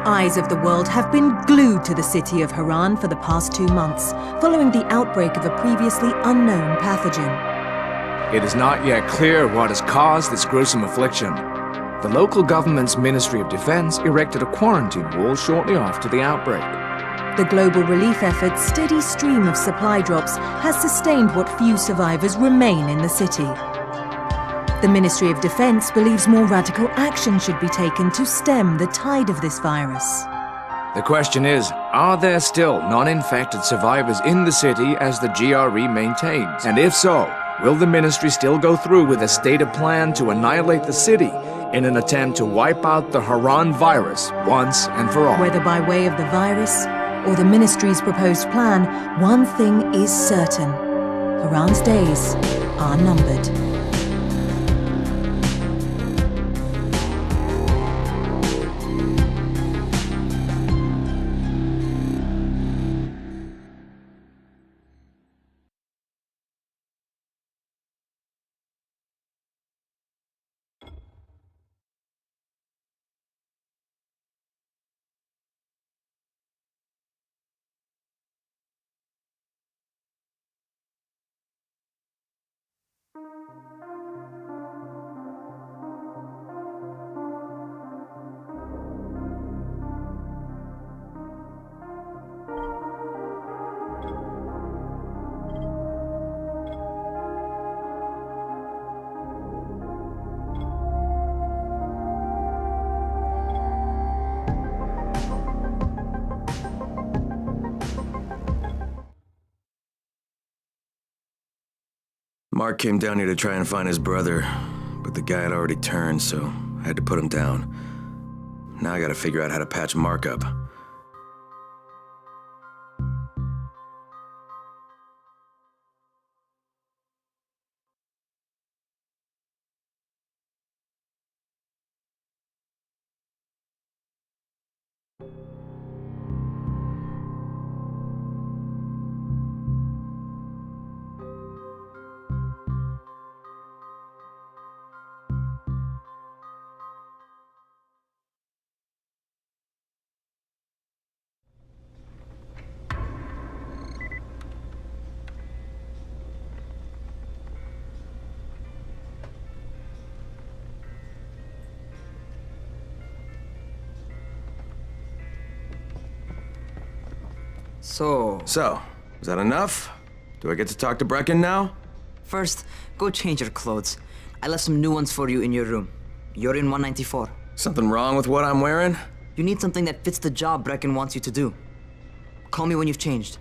Eyes of the world have been glued to the city of Haran for the past 2 months, following the outbreak of a previously unknown pathogen. It is not yet clear what has caused this gruesome affliction. The local government's Ministry of Defense erected a quarantine wall shortly after the outbreak. The global relief effort's steady stream of supply drops has sustained what few survivors remain in the city. The Ministry of Defense believes more radical action should be taken to stem the tide of this virus. The question is, are there still non-infected survivors in the city as the GRE maintains? And if so, will the ministry still go through with a stated plan to annihilate the city in an attempt to wipe out the Haran virus once and for all? Whether by way of the virus or the ministry's proposed plan, one thing is certain: Haran's days are numbered. Mark came down here to try and find his brother, but the guy had already turned, so I had to put him down. Now I gotta figure out how to patch Mark up. So, is that enough? Do I get to talk to Brecken now? First, go change your clothes. I left some new ones for you in your room. You're in 194. Something wrong with what I'm wearing? You need something that fits the job Brecken wants you to do. Call me when you've changed.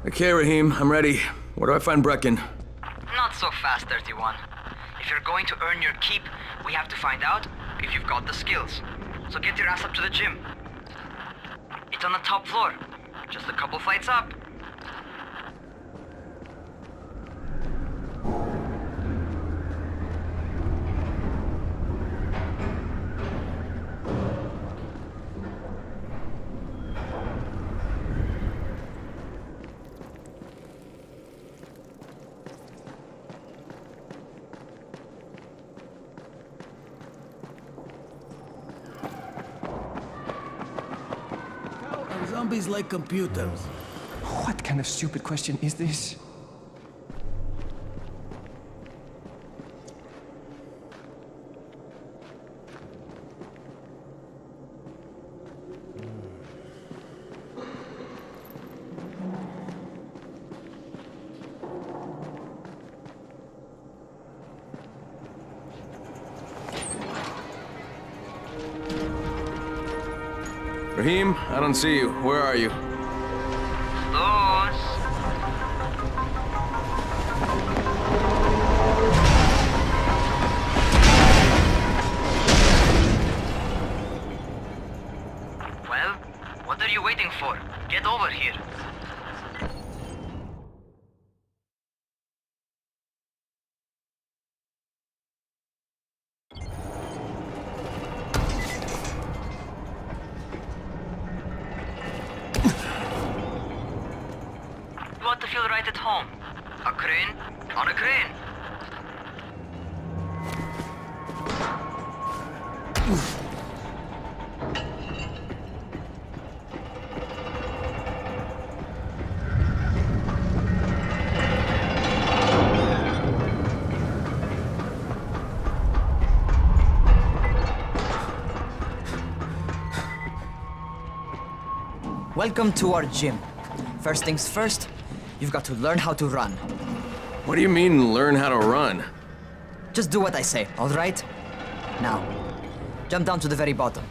Okay, Raheem, I'm ready. Where do I find Brecken? Not so fast, 31. If you're going to earn your keep, we have to find out if you've got the skills. So get your ass up to the gym. It's on the top floor. Just a couple flights up. And zombies like computers. What kind of stupid question is this? Raheem, I don't see you. Where are you? Those. Well, what are you waiting for? Get over here. You want to feel right at home. A crane on a crane. Welcome to our gym. First things first, you've got to learn how to run. What do you mean, learn how to run? Just do what I say, all right? Now, jump down to the very bottom.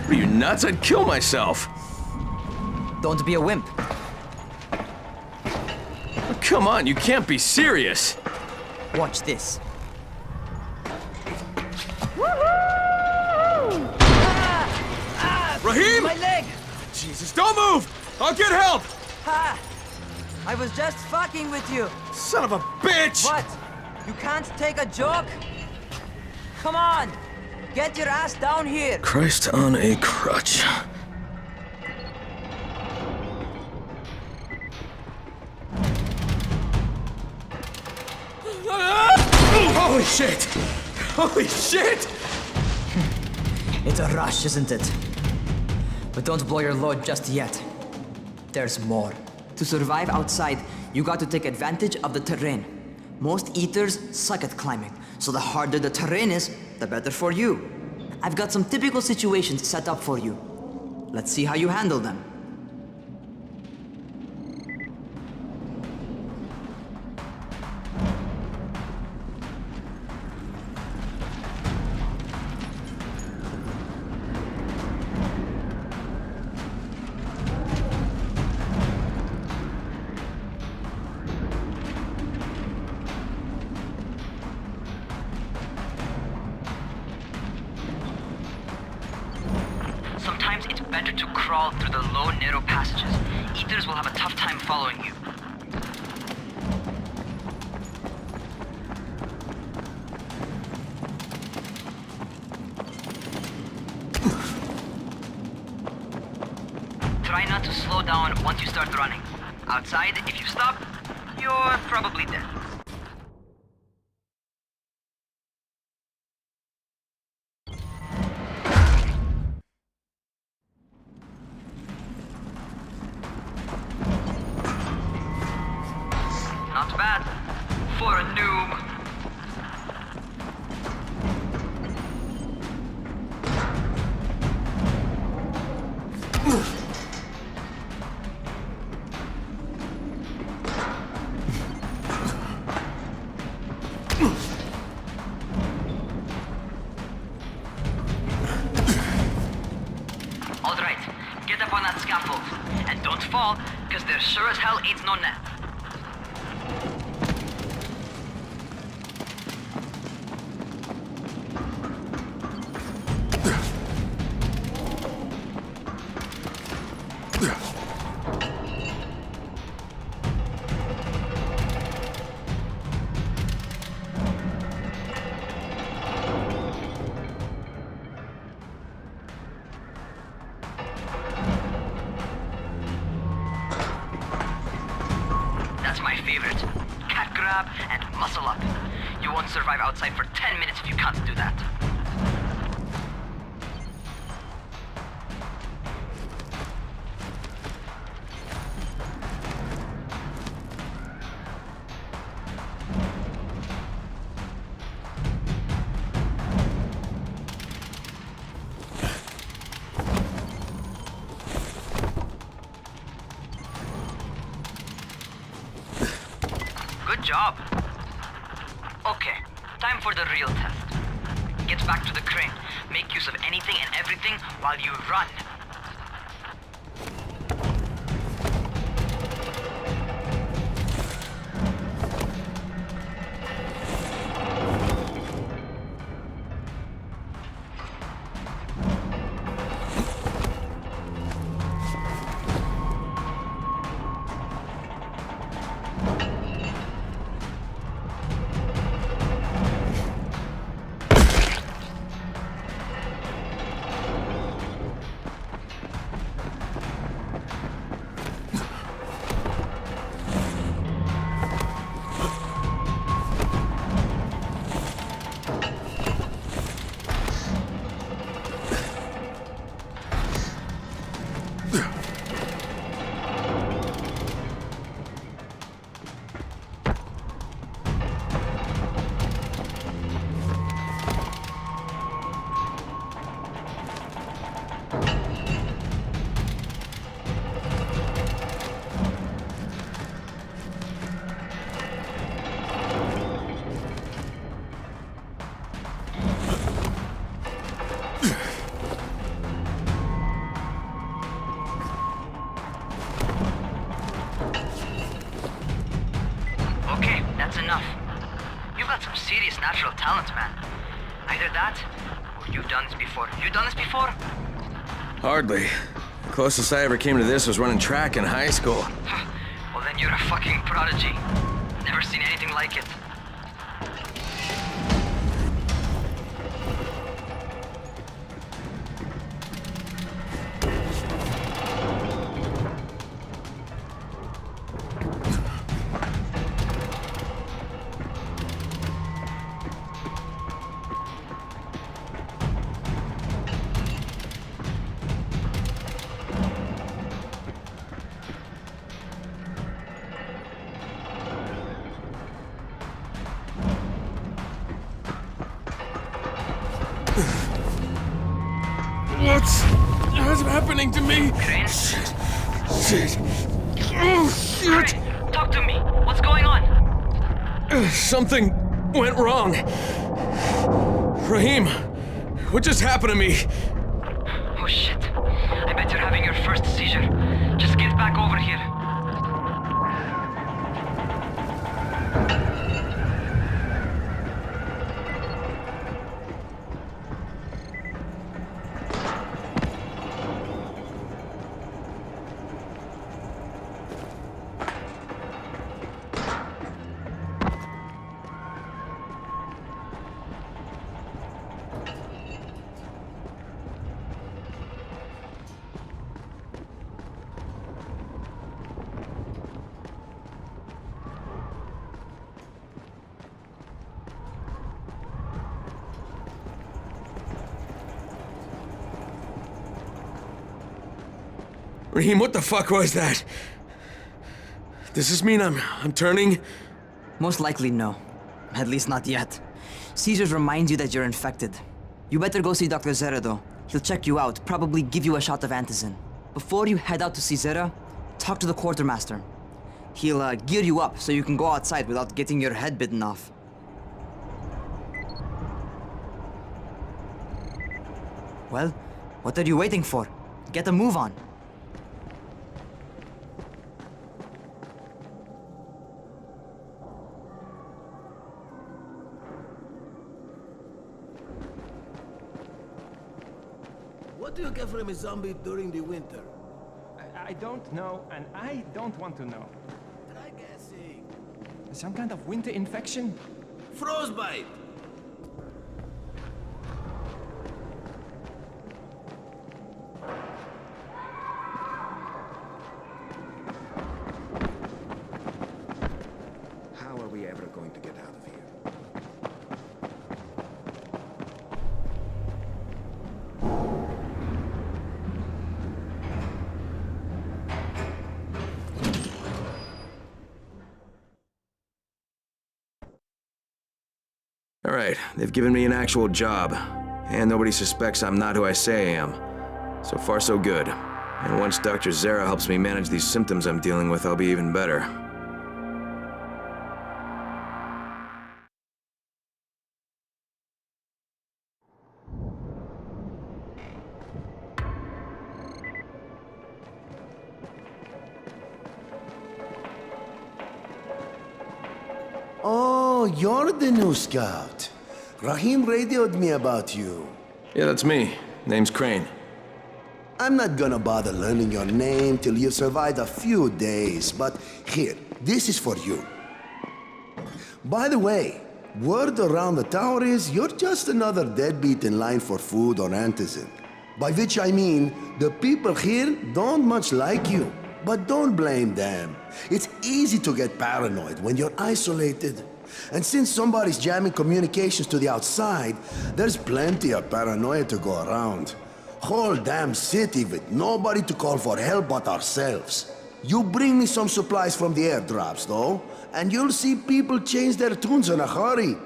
Are you nuts? I'd kill myself. Don't be a wimp. Come on, you can't be serious. Watch this. Raheem! My leg! Jesus, don't move! I'll get help! Ha! I was just fucking with you. Son of a bitch! What? You can't take a joke? Come on! Get your ass down here! Christ on a crutch. Holy shit! Holy shit! It's a rush, isn't it? But don't blow your load just yet. There's more. To survive outside, you got to take advantage of the terrain. Most eaters suck at climbing, so the harder the terrain is, the better for you. I've got some typical situations set up for you. Let's see how you handle them. Sometimes it's better to crawl through the low, narrow passages. Eaters will have a tough time following you. Try not to slow down once you start running. Outside, if you stop, you're probably dead. Not bad for a noob. All right, Get up on that scaffold. And don't fall, because there sure as hell ain't no net. That's my favorite. Cat grab and muscle up. You won't survive outside for 10 minutes if you can't do that. Good job. Okay, time for the real test. Get back to the crane. Make use of anything and everything while you run. Okay, that's enough. You've got some serious natural talent, man. Either that, or you've done this before. You done this before? Hardly. The closest I ever came to this was running track in high school. Well, then you're a fucking prodigy. Never seen anything like it. What's happening to me? Crane? Shit. Oh, shit. Crane, talk to me. What's going on? Something went wrong. Raheem, what just happened to me? Oh shit. I bet you're having your first seizure. Just get back over here. Raheem, what the fuck was that? Does this mean I'm turning? Most likely no. At least not yet. Seizures remind you that you're infected. You better go see Dr. Zera though. He'll check you out, probably give you a shot of antizin. Before you head out to see Zera, talk to the quartermaster. He'll gear you up so you can go outside without getting your head bitten off. Well, what are you waiting for? Get a move on. What do you get from a zombie during the winter? I don't know, and I don't want to know. Try guessing. Some kind of winter infection? Frostbite! How are we ever going to get out of here? All right, they've given me an actual job, and nobody suspects I'm not who I say I am. So far, so good. And once Dr. Zara helps me manage these symptoms I'm dealing with, I'll be even better. Oh, you're the new scout. Rahim radioed me about you. Yeah, that's me. Name's Crane. I'm not gonna bother learning your name till you've survived a few days, but here, this is for you. By the way, word around the tower is you're just another deadbeat in line for food or antizin. By which I mean, the people here don't much like you. But don't blame them. It's easy to get paranoid when you're isolated. And since somebody's jamming communications to the outside, there's plenty of paranoia to go around. Whole damn city with nobody to call for help but ourselves. You bring me some supplies from the airdrops, though, and you'll see people change their tunes in a hurry.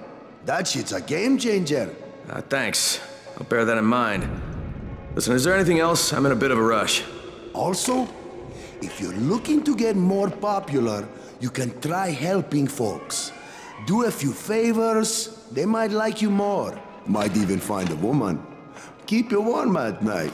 That shit's a game changer. Thanks. I'll bear that in mind. Listen, is there anything else? I'm in a bit of a rush. Also, if you're looking to get more popular, you can try helping folks. Do a few favors, they might like you more. Might even find a woman. Keep you warm at night.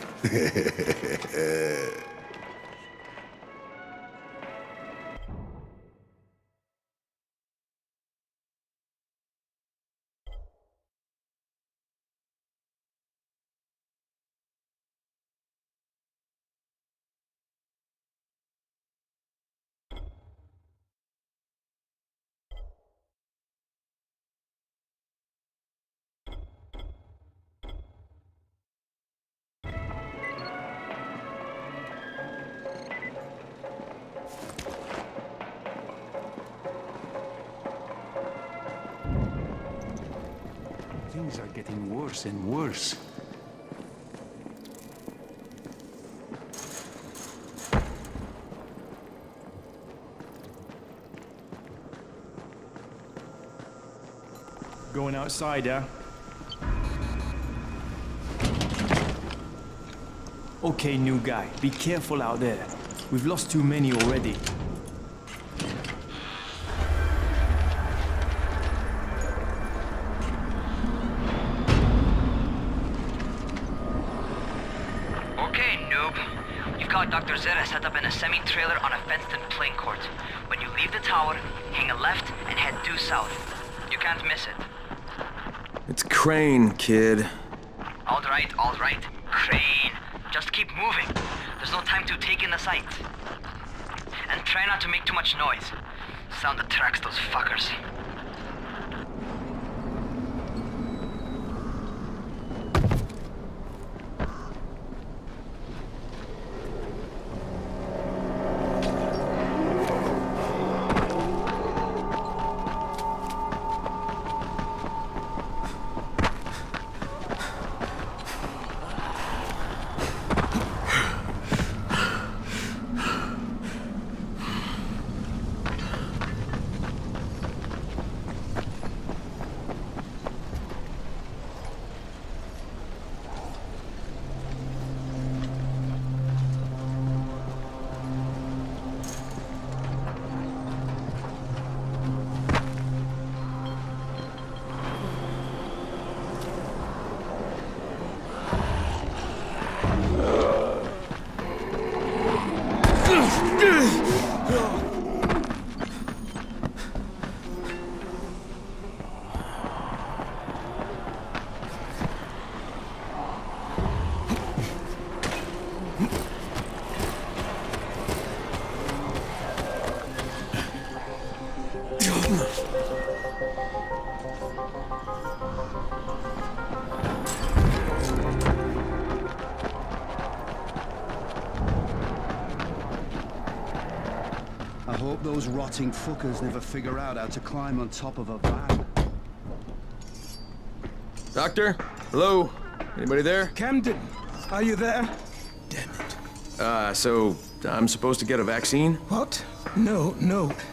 Things are getting worse and worse. Going outside, huh? Okay, new guy, be careful out there. We've lost too many already. Okay, noob. You've got Dr. Zara set up in a semi-trailer on a fenced-in playing court. When you leave the tower, hang a left and head due south. You can't miss it. It's Crane, kid. All right. Crane. Just keep moving. There's no time to take in the sight. And try not to make too much noise. Sound attracts those fuckers. I hope those rotting fuckers never figure out how to climb on top of a van. Doctor? Hello? Anybody there? Camden, are you there? Damn it. So I'm supposed to get a vaccine? What? No.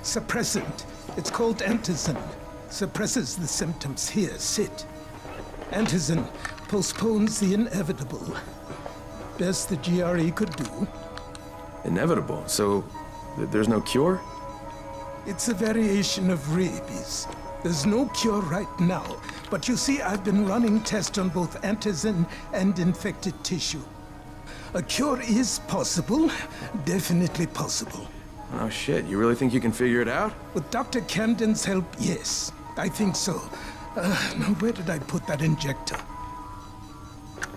Suppressant. It's called antizin. Suppresses the symptoms. Here, sit. Antizin postpones the inevitable. Best the GRE could do. Inevitable. So there's no cure? It's a variation of rabies. There's no cure right now, but you see, I've been running tests on both antizin and infected tissue. A cure is possible, definitely possible. Oh shit, you really think you can figure it out? With Dr. Camden's help, yes, I think so. Now where did I put that injector?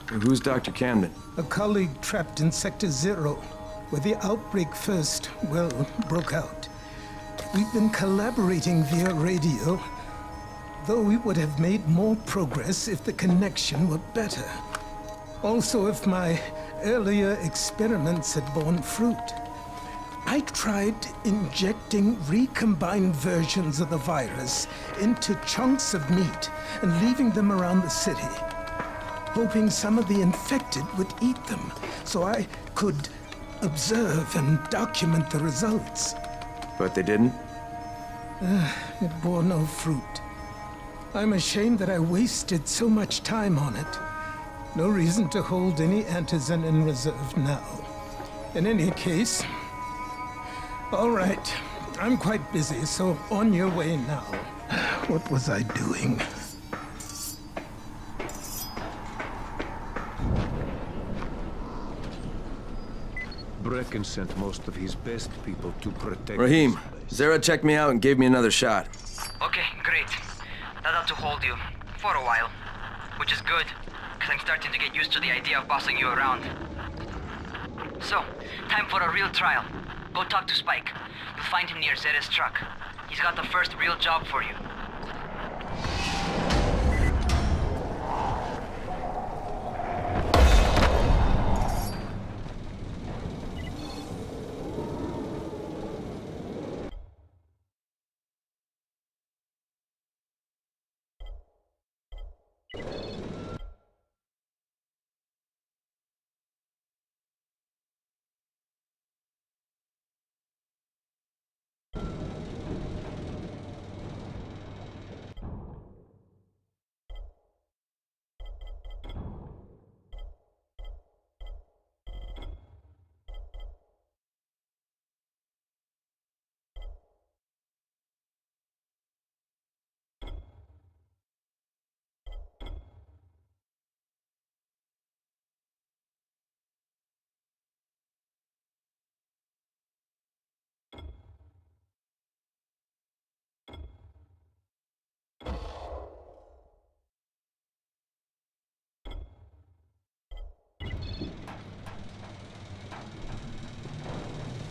Who's Dr. Camden? A colleague trapped in Sector 0, where the outbreak first, broke out. We've been collaborating via radio, though we would have made more progress if the connection were better. Also, if my earlier experiments had borne fruit. I tried injecting recombined versions of the virus into chunks of meat and leaving them around the city, hoping some of the infected would eat them so I could observe and document the results. But they didn't? It bore no fruit. I'm ashamed that I wasted so much time on it. No reason to hold any antizin in reserve now. In any case, all right. I'm quite busy, so on your way now. What was I doing? Brecken sent most of his best people to protect Rahim, this place. Zara checked me out and gave me another shot. Okay, great. That ought to hold you. For a while. Which is good, because I'm starting to get used to the idea of bossing you around. So, time for a real trial. Go talk to Spike. You'll find him near Zera's truck. He's got the first real job for you.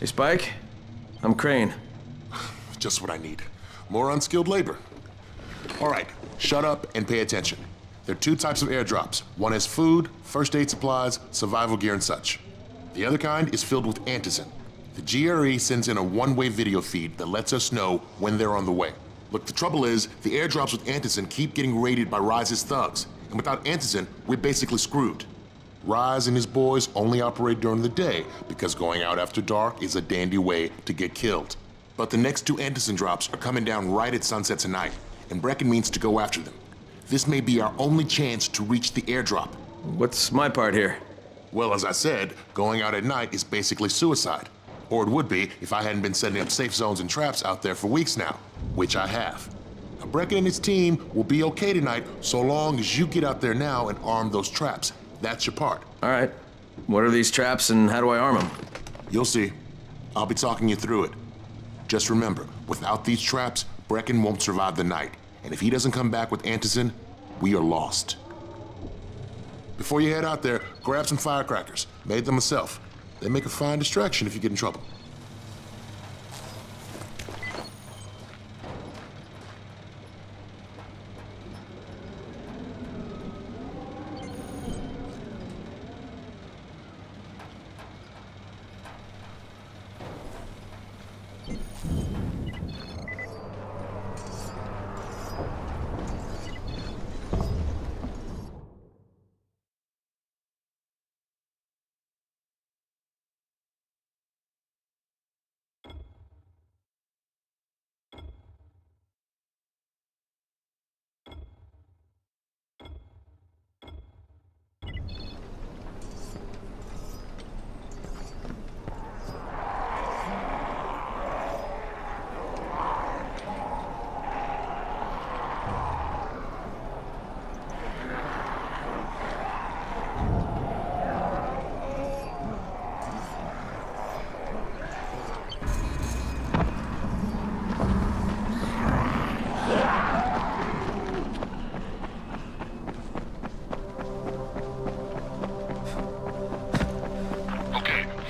Hey, Spike. I'm Crane. Just what I need. More unskilled labor. All right, shut up and pay attention. There are two types of airdrops. One is food, first aid supplies, survival gear, and such. The other kind is filled with antizin. The GRE sends in a one-way video feed that lets us know when they're on the way. Look, the trouble is, the airdrops with antizin keep getting raided by Rise's thugs, and without antizin, we're basically screwed. Rise and his boys only operate during the day because going out after dark is a dandy way to get killed. But the next two antizin drops are coming down right at sunset tonight, and Brecken means to go after them. This may be our only chance to reach the airdrop. What's my part here? Well, as I said, going out at night is basically suicide. Or it would be if I hadn't been setting up safe zones and traps out there for weeks now, which I have. Now, Brecken and his team will be okay tonight so long as you get out there now and arm those traps. That's your part. All right. What are these traps and how do I arm them? You'll see. I'll be talking you through it. Just remember, without these traps, Brecken won't survive the night. And if he doesn't come back with Antizin, we are lost. Before you head out there, grab some firecrackers. Made them myself. They make a fine distraction if you get in trouble.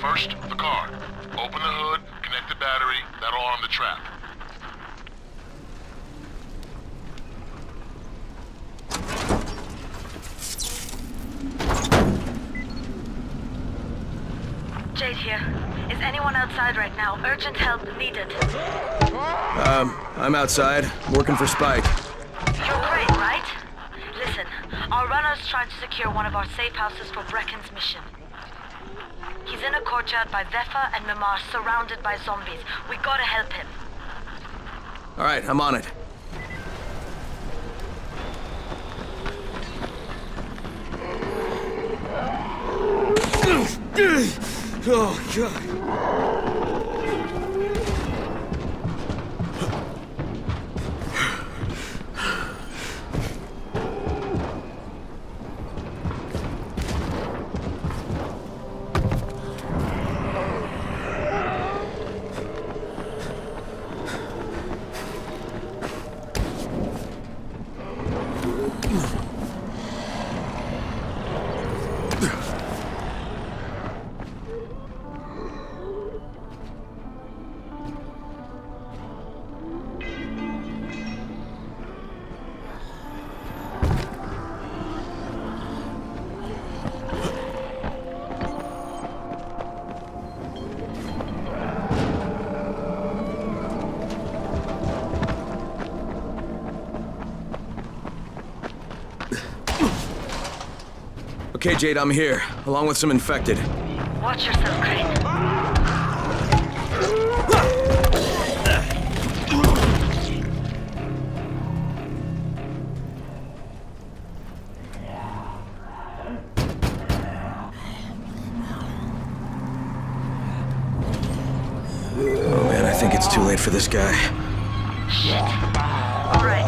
First, the car. Open the hood, connect the battery, that'll arm the trap. Jade here. Is anyone outside right now? Urgent help needed. I'm outside, working for Spike. You're Crane, right? Listen, our runner's trying to secure one of our safe houses for Brecken's mission. He's in a courtyard by Vefa and Mimar, surrounded by zombies. We gotta help him. All right, I'm on it. Oh, God. Okay, Jade, I'm here, along with some infected. Watch yourself, Crane. Oh man, I think it's too late for this guy. Shit. All right.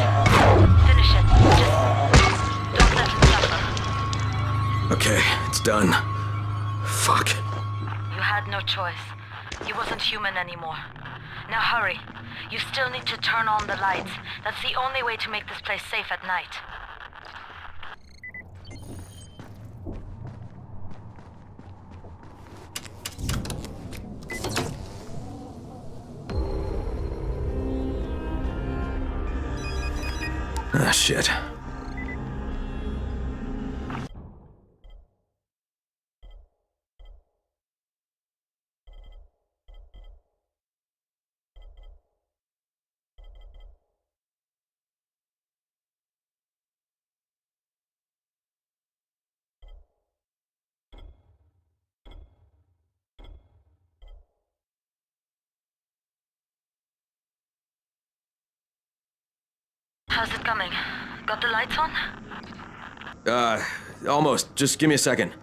Finish it. Just don't let him suffer. Okay, it's done. Fuck. You had no choice. He wasn't human anymore. Now hurry. You still need to turn on the lights. That's the only way to make this place safe at night. Ah, shit. How's it coming? Got the lights on? Almost. Just give me a second.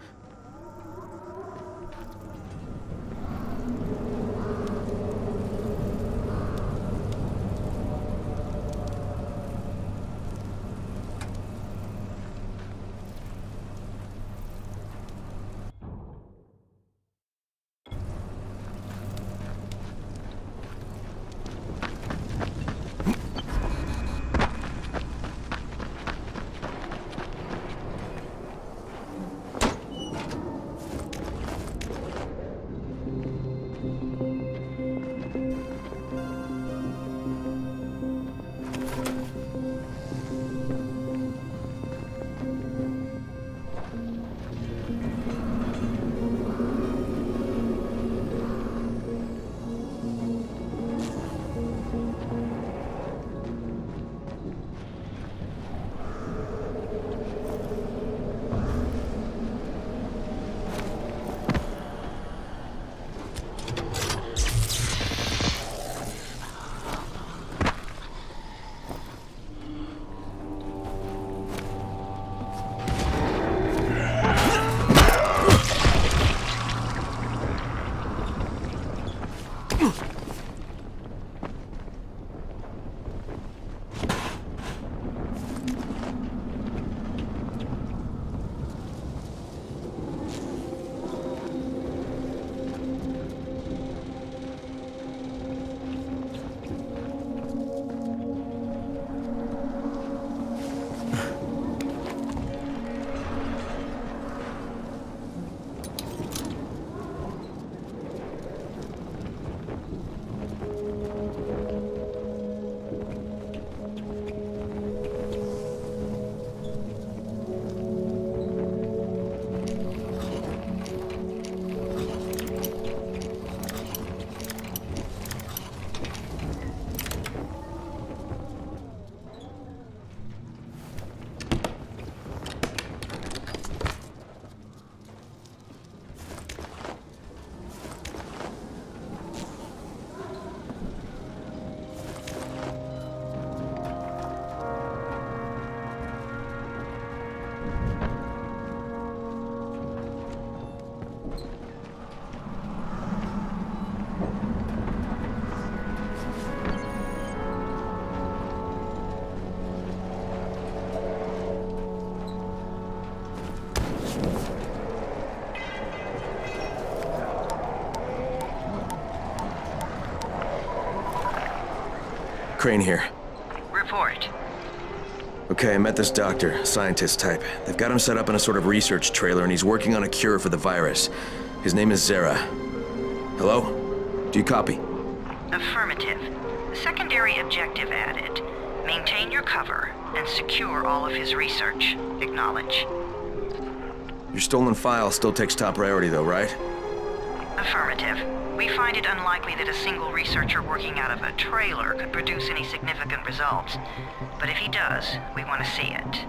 Crane here. Report. Okay, I met this doctor, scientist type. They've got him set up in a sort of research trailer, and he's working on a cure for the virus. His name is Zera. Hello? Do you copy? Affirmative. Secondary objective added. Maintain your cover and secure all of his research. Acknowledge. Your stolen file still takes top priority though, right? Affirmative. We find it unlikely that a single researcher working out of a trailer could produce any significant results. But if he does, we want to see it.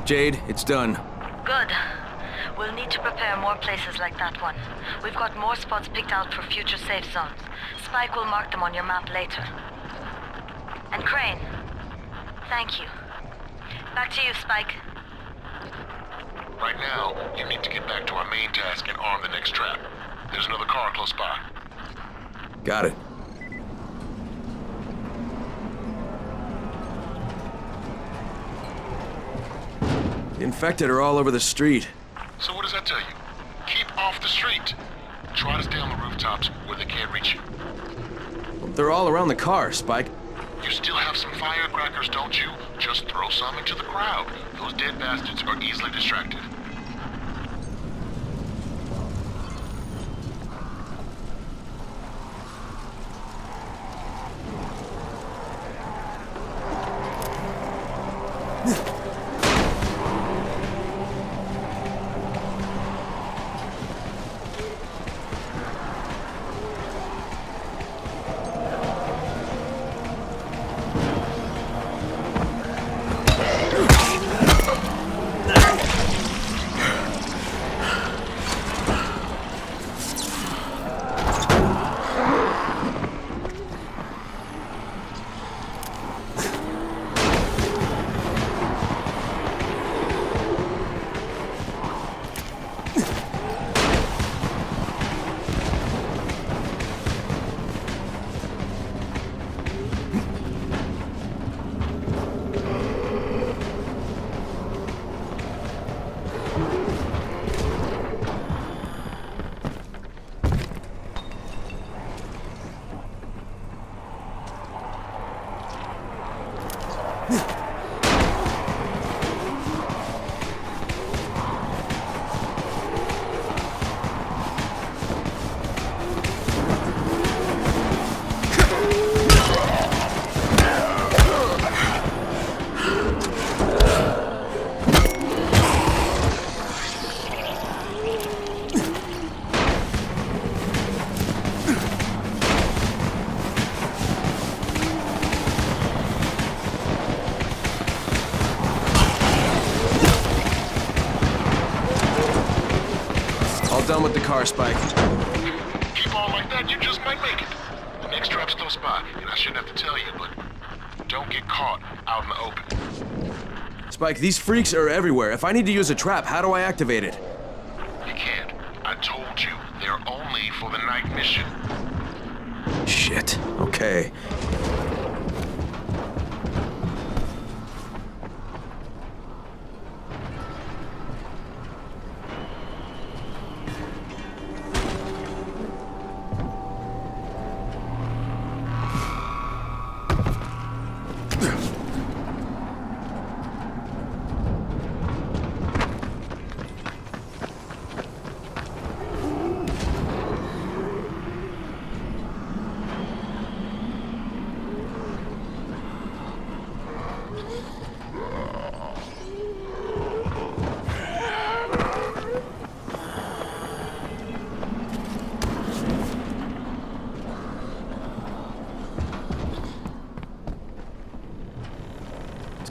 Jade, it's done. Good. We'll need to prepare more places like that one. We've got more spots picked out for future safe zones. Spike will mark them on your map later. And Crane, thank you. Back to you, Spike. Right now, you need to get back to our main task and arm the next trap. There's another car close by. Got it. The infected are all over the street. So what does that tell you? Keep off the street. Try to stay on the rooftops where they can't reach you. They're all around the car, Spike. You still have some firecrackers, don't you? Just throw some into the crowd. Those dead bastards are easily distracted. Done with the car, Spike. Keep on like that, you just might make it. The next trap's close by, and I shouldn't have to tell you, but don't get caught out in the open. Spike, these freaks are everywhere. If I need to use a trap, how do I activate it? You can't. I told you, they're only for the night mission. Shit. Okay.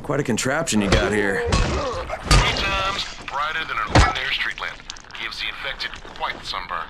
Quite a contraption you got here. 3 times brighter than an ordinary street lamp. Gives the infected quite the sunburn.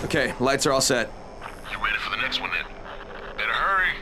Okay, lights are all set. You ready for the next one then? Better hurry.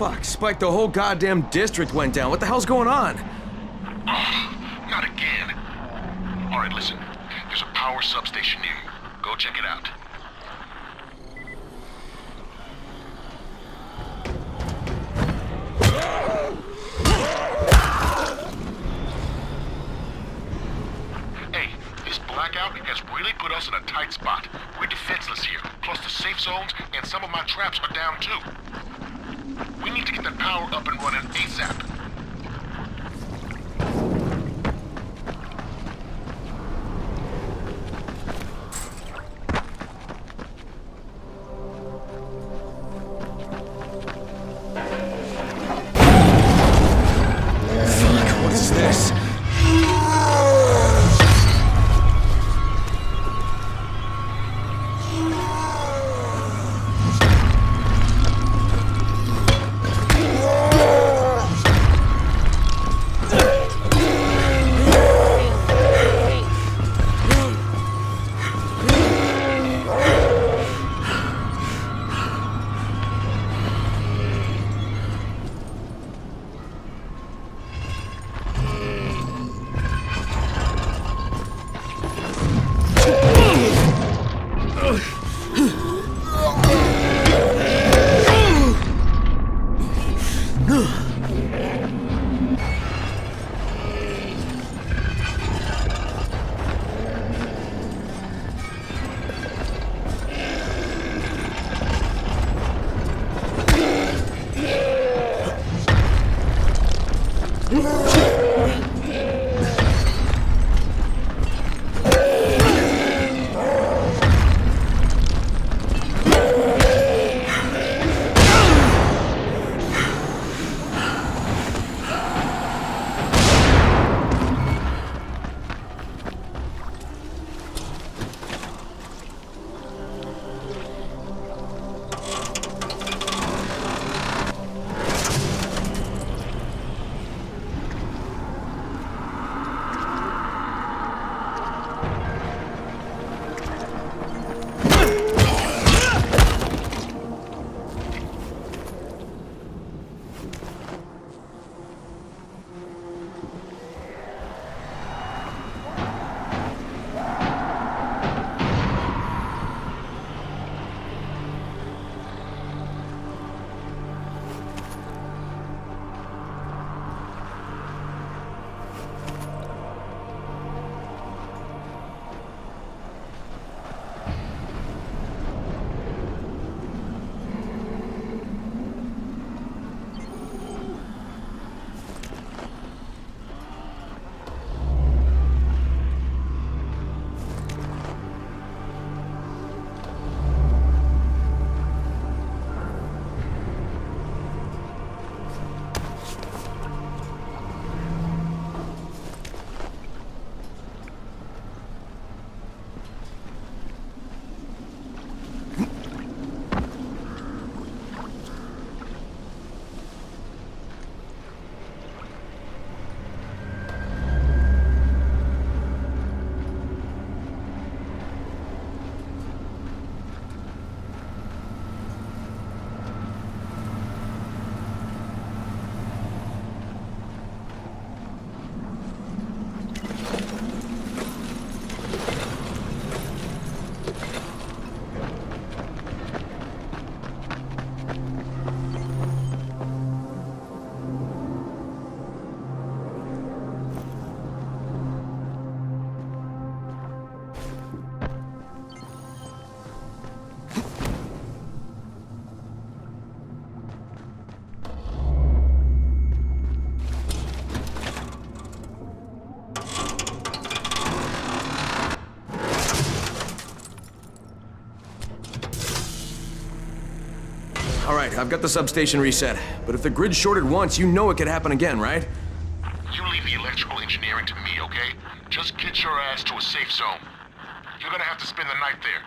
Fuck, Spike, the whole goddamn district went down. What the hell's going on? Not again. All right, listen. There's a power substation near you. Go check it out. Hey, this blackout has really put us in a tight spot. We're defenseless here. Plus the safe zones and some of my traps are down too. We need to get that power up and running ASAP. What is this? Alright, I've got the substation reset. But if the grid shorted once, you know it could happen again, right? You leave the electrical engineering to me, okay? Just get your ass to a safe zone. You're gonna have to spend the night there.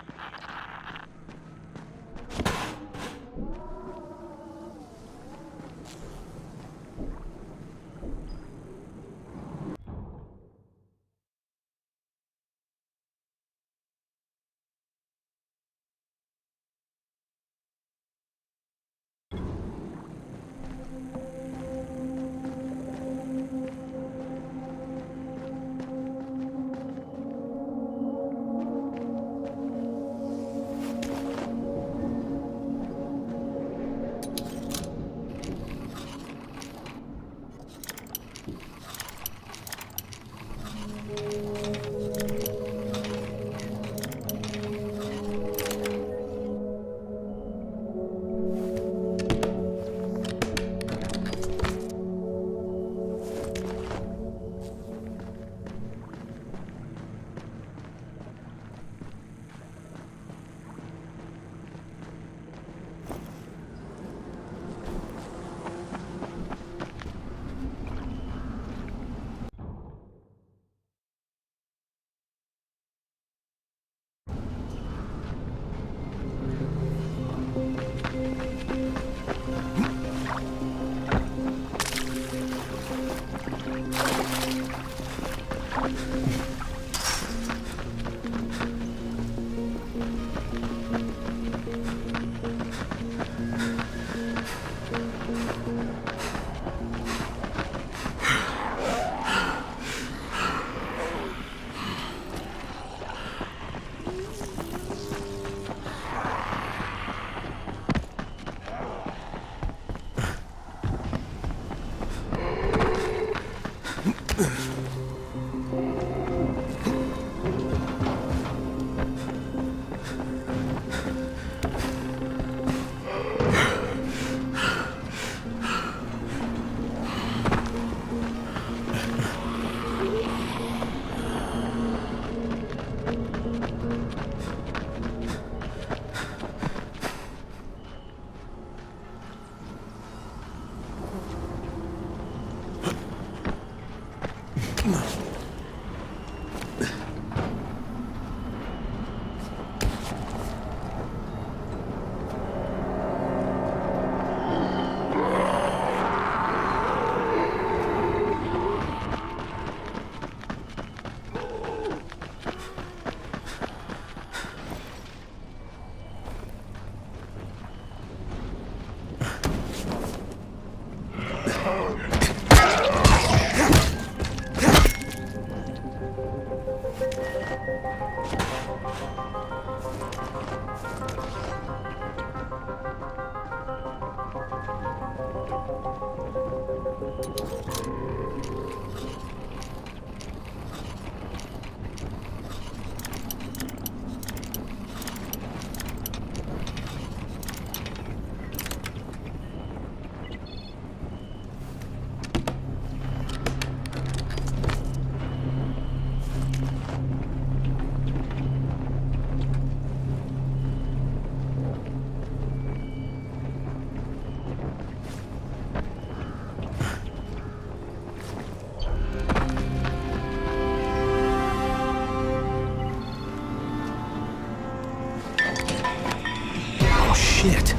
Shit.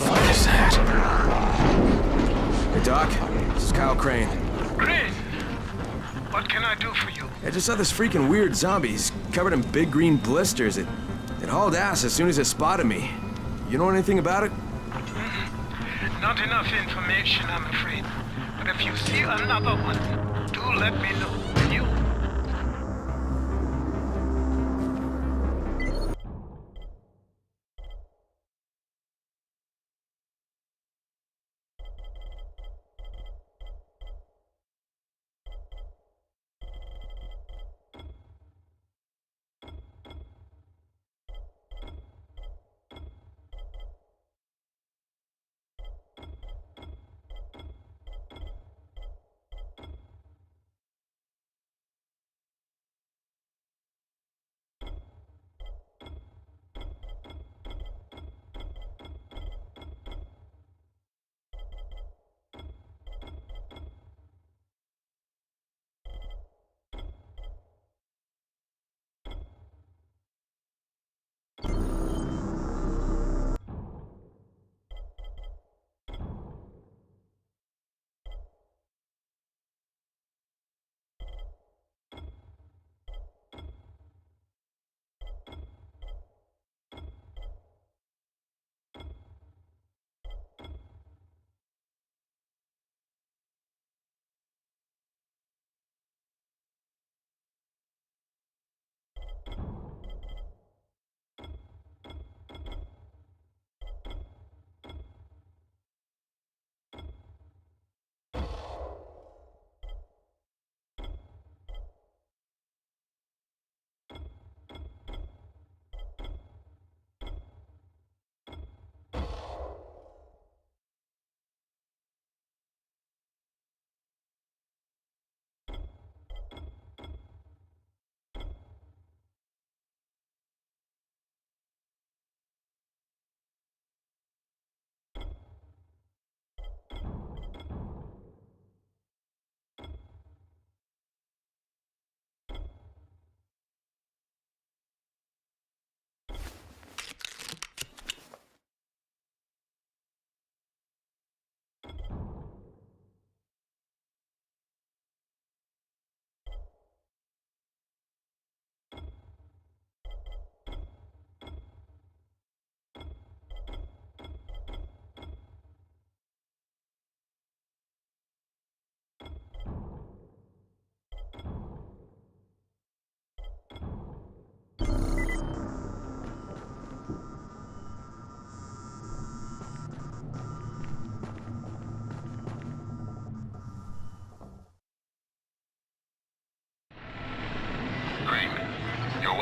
What is that? Hey, Doc. This is Kyle Crane. Crane, what can I do for you? I just saw this freaking weird zombie. He's covered in big green blisters. It hauled ass as soon as it spotted me. You know anything about it? Not enough information, I'm afraid. But if you see another one, do let me know, will you?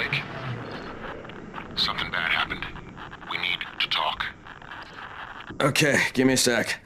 awake? Something bad happened. We need to talk. Okay, give me a sec.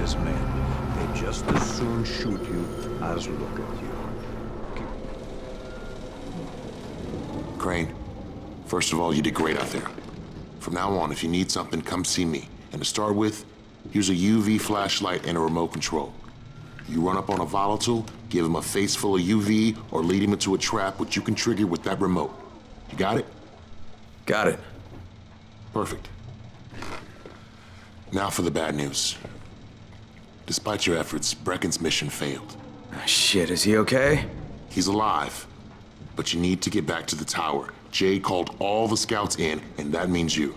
These men, they just as soon shoot you as look at you. Crane, first of all, you did great out there. From now on, if you need something, come see me. And to start with, here's a UV flashlight and a remote control. You run up on a volatile, give him a face full of UV, or lead him into a trap which you can trigger with that remote. You got it? Got it. Perfect. Now for the bad news. Despite your efforts, Brecken's mission failed. Shit, is he okay? He's alive, but you need to get back to the tower. Jade called all the scouts in, and that means you.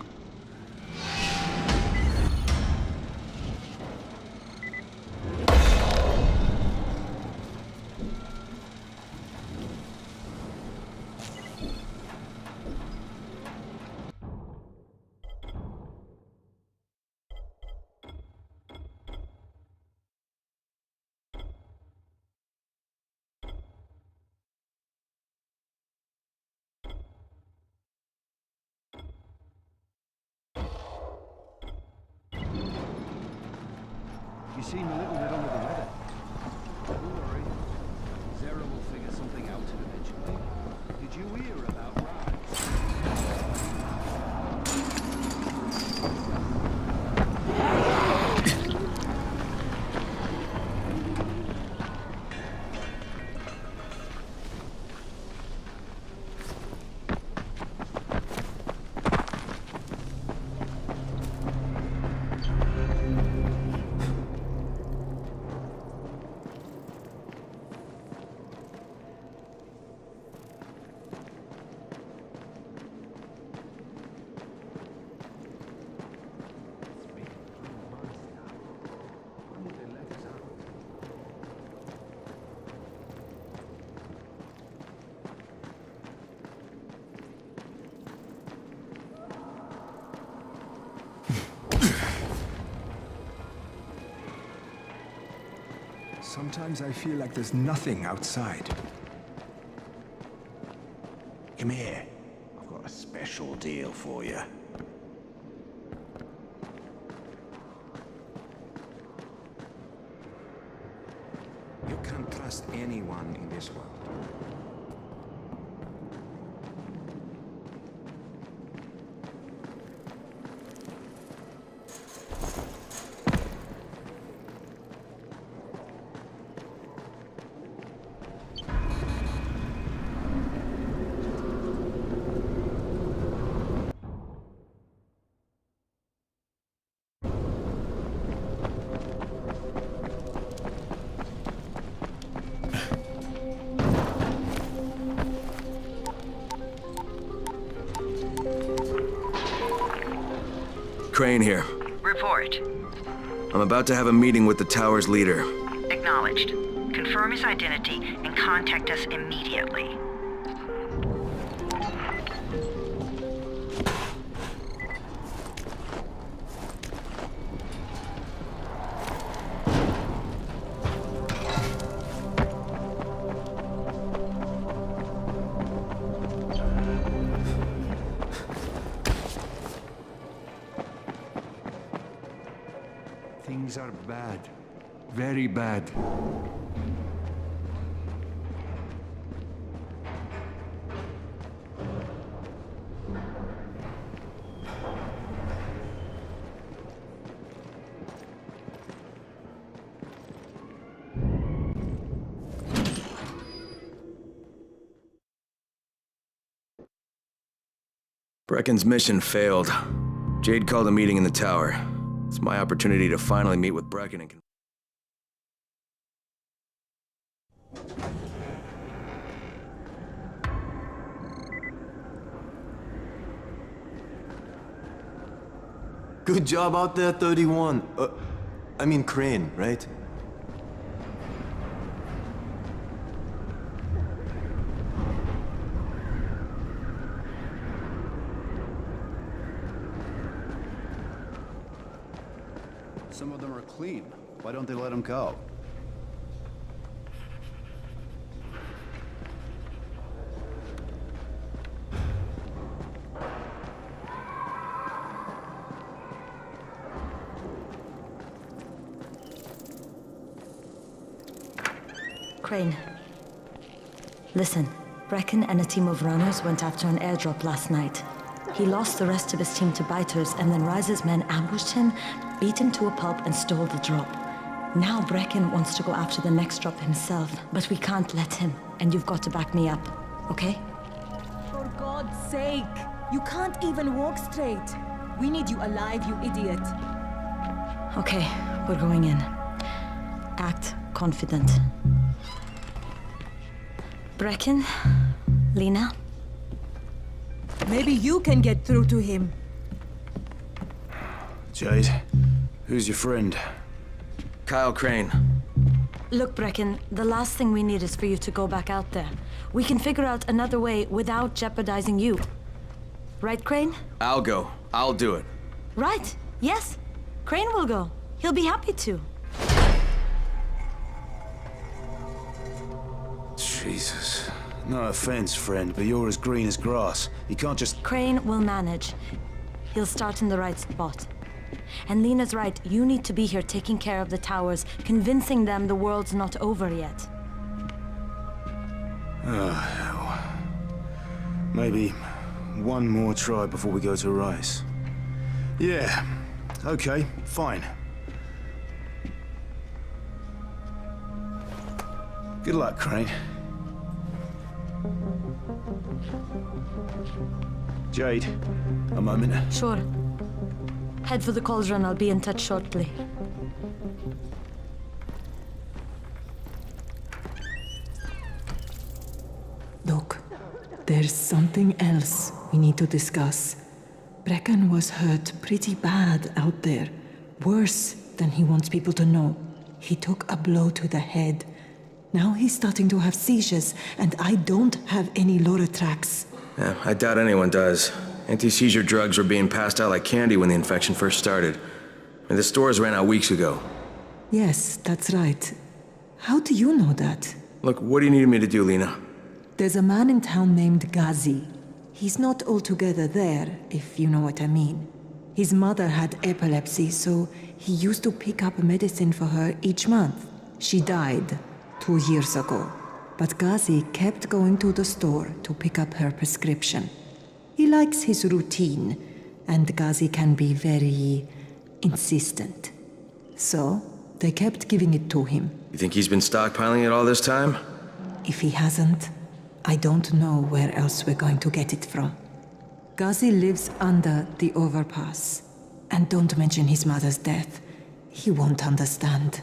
You seem a little bit under the weather. Don't worry. Zara will figure something out eventually. Did you hear about Ryan? Sometimes I feel like there's nothing outside. Come here. I've got a special deal for you. You can't trust anyone in this world. Crane here. Report. I'm about to have a meeting with the tower's leader. Acknowledged. Confirm his identity and contact us immediately. Things are bad. Very bad. Brecken's mission failed. Jade called a meeting in the tower. It's my opportunity to finally meet with Brecken and... Good job out there, 31. I mean Crane, right? Some of them are clean. Why don't they let them go? Crane. Listen, Brecken and a team of runners went after an airdrop last night. He lost the rest of his team to biters, and then Rise's men ambushed him, beat him to a pulp, and stole the drop. Now Brecken wants to go after the next drop himself, but we can't let him, and you've got to back me up, okay? For God's sake! You can't even walk straight. We need you alive, you idiot. Okay, we're going in. Act confident. Brecken, Lena. Maybe you can get through to him. Jade, who's your friend? Kyle Crane. Look, Brecken, the last thing we need is for you to go back out there. We can figure out another way without jeopardizing you. Right, Crane? I'll go. I'll do it. Right, yes. Crane will go. He'll be happy to. Jesus. No offense, friend, but you're as green as grass. You can't just... Crane will manage. He'll start in the right spot. And Lena's right, you need to be here taking care of the towers, convincing them the world's not over yet. Oh, hell. Maybe one more try before we go to Rice. Yeah, okay, fine. Good luck, Crane. Jade, a moment. Sure. Head for the cauldron, I'll be in touch shortly. Look, there's something else we need to discuss. Brecken was hurt pretty bad out there. Worse than he wants people to know. He took a blow to the head. Now he's starting to have seizures, and I don't have any Loratrax. Yeah, I doubt anyone does. Anti-seizure drugs were being passed out like candy when the infection first started. And the stores ran out weeks ago. Yes, that's right. How do you know that? Look, what do you need me to do, Lena? There's a man in town named Ghazi. He's not altogether there, if you know what I mean. His mother had epilepsy, so he used to pick up medicine for her each month. She died 2 years ago, but Ghazi kept going to the store to pick up her prescription. He likes his routine, and Ghazi can be very insistent. So, they kept giving it to him. You think he's been stockpiling it all this time? If he hasn't, I don't know where else we're going to get it from. Ghazi lives under the overpass. And don't mention his mother's death. He won't understand.